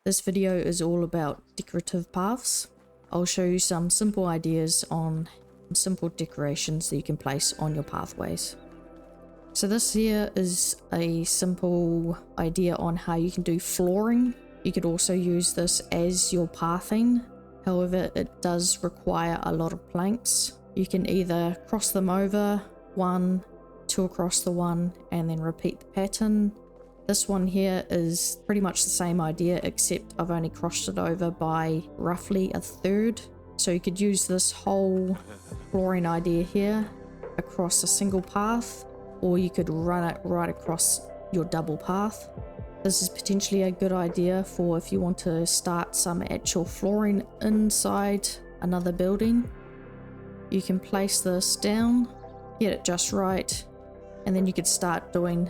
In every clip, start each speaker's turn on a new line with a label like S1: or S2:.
S1: This video is all about decorative paths. I'll show you some simple ideas on simple decorations that you can place on your pathways. So this here is a simple idea on how you can do flooring. You could also use this as your pathing. However, it does require a lot of planks. You can either cross them over, one, two across the one, and then repeat the pattern. This one here is pretty much the same idea, except I've only crossed it over by roughly a third. So you could use this whole flooring idea here across a single path, or you could run it right across your double path. This is potentially a good idea for if you want to start some actual flooring inside another building. You can place this down, get it just right, and then you could start doing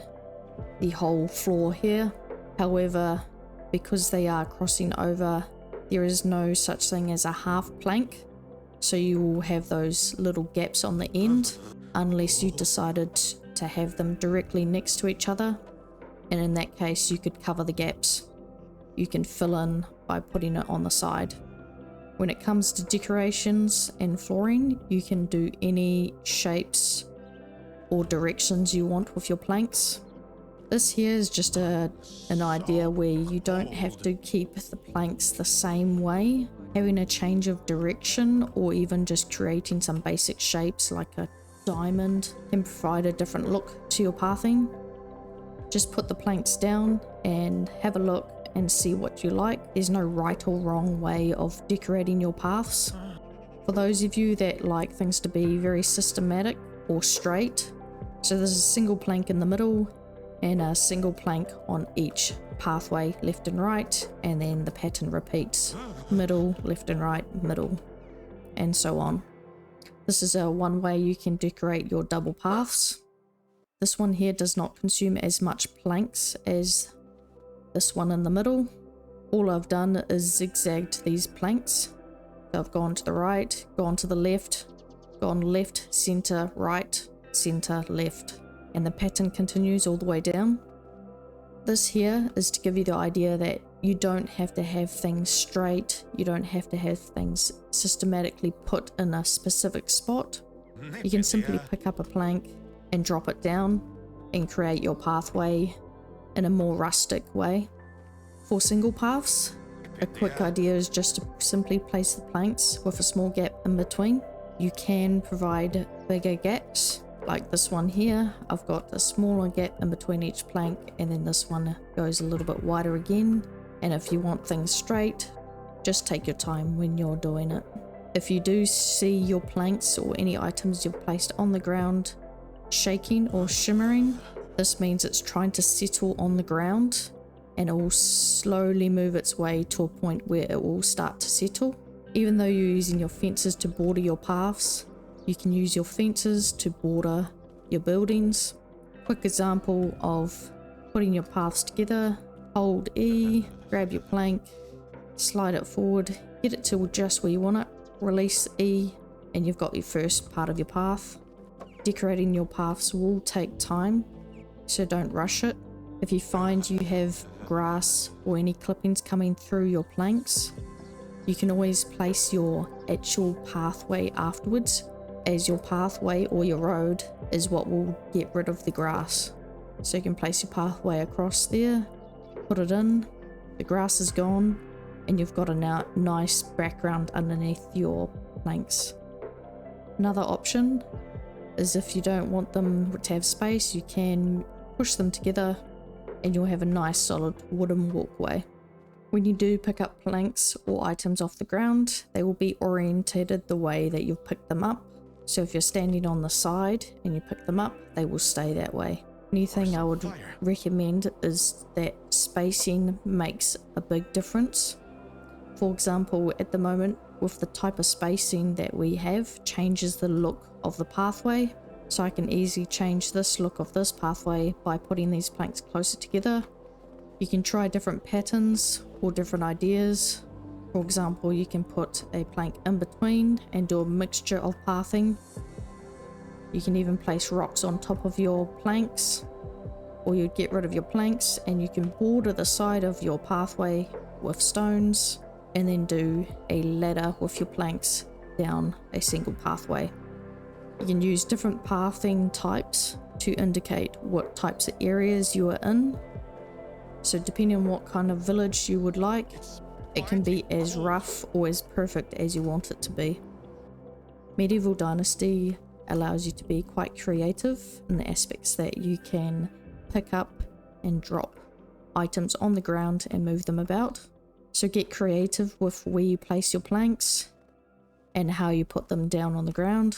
S1: the whole floor here. However, because they are crossing over, there is no such thing as a half plank, so you will have those little gaps on the end unless you decided to have them directly next to each other, and in that case you could cover the gaps. You can fill in by putting it on the side. When it comes to decorations and flooring, you can do any shapes or directions you want with your planks. This here is just an idea where you don't have to keep the planks the same way. Having a change of direction or even just creating some basic shapes like a diamond can provide a different look to your pathing. Just put the planks down and have a look and see what you like. There's no right or wrong way of decorating your paths. For those of you that like things to be very systematic or straight, so there's a single plank in the middle and a single plank on each pathway, left and right, and then the pattern repeats middle, left and right, middle, and so on. This is one way you can decorate your double paths. This one here does not consume as much planks as this one in the middle. All I've done is zigzagged these planks. So I've gone to the right, gone to the left, gone left, center, right, center, left, and the pattern continues all the way down. This here is to give you the idea that you don't have to have things straight, you don't have to have things systematically put in a specific spot. You can simply pick up a plank and drop it down and create your pathway in a more rustic way. For single paths, a quick idea is just to simply place the planks with a small gap in between. You can provide bigger gaps. Like this one here, I've got a smaller gap in between each plank, and then this one goes a little bit wider again. And if you want things straight, just take your time when you're doing it. If you do see your planks or any items you've placed on the ground shaking or shimmering, this means it's trying to settle on the ground, and it will slowly move its way to a point where it will start to settle. Even though you're using your fences to border your paths, you can use your fences to border your buildings. Quick example of putting your paths together: hold E, grab your plank, slide it forward, get it to just where you want it, release E, and you've got your first part of your path. Decorating your paths will take time, so don't rush it. If you find you have grass or any clippings coming through your planks, you can always place your actual pathway afterwards, as your pathway or your road is what will get rid of the grass. So you can place your pathway across there, put it in, the grass is gone, and you've got a nice background underneath your planks. Another option is if you don't want them to have space, you can push them together and you'll have a nice solid wooden walkway. When you do pick up planks or items off the ground, they will be orientated the way that you've picked them up. So if you're standing on the side and you pick them up, they will stay that way. Anything I would recommend is that spacing makes a big difference. For example, at the moment, with the type of spacing that we have, changes the look of the pathway. So I can easily change this look of this pathway by putting these planks closer together. You can try different patterns or different ideas. For example, you can put a plank in between and do a mixture of pathing. You can even place rocks on top of your planks, or you'd get rid of your planks and you can border the side of your pathway with stones and then do a ladder with your planks down a single pathway. You can use different pathing types to indicate what types of areas you are in. So depending on what kind of village you would like, it can be as rough or as perfect as you want it to be. Medieval Dynasty allows you to be quite creative in the aspects that you can pick up and drop items on the ground and move them about. So get creative with where you place your planks and how you put them down on the ground.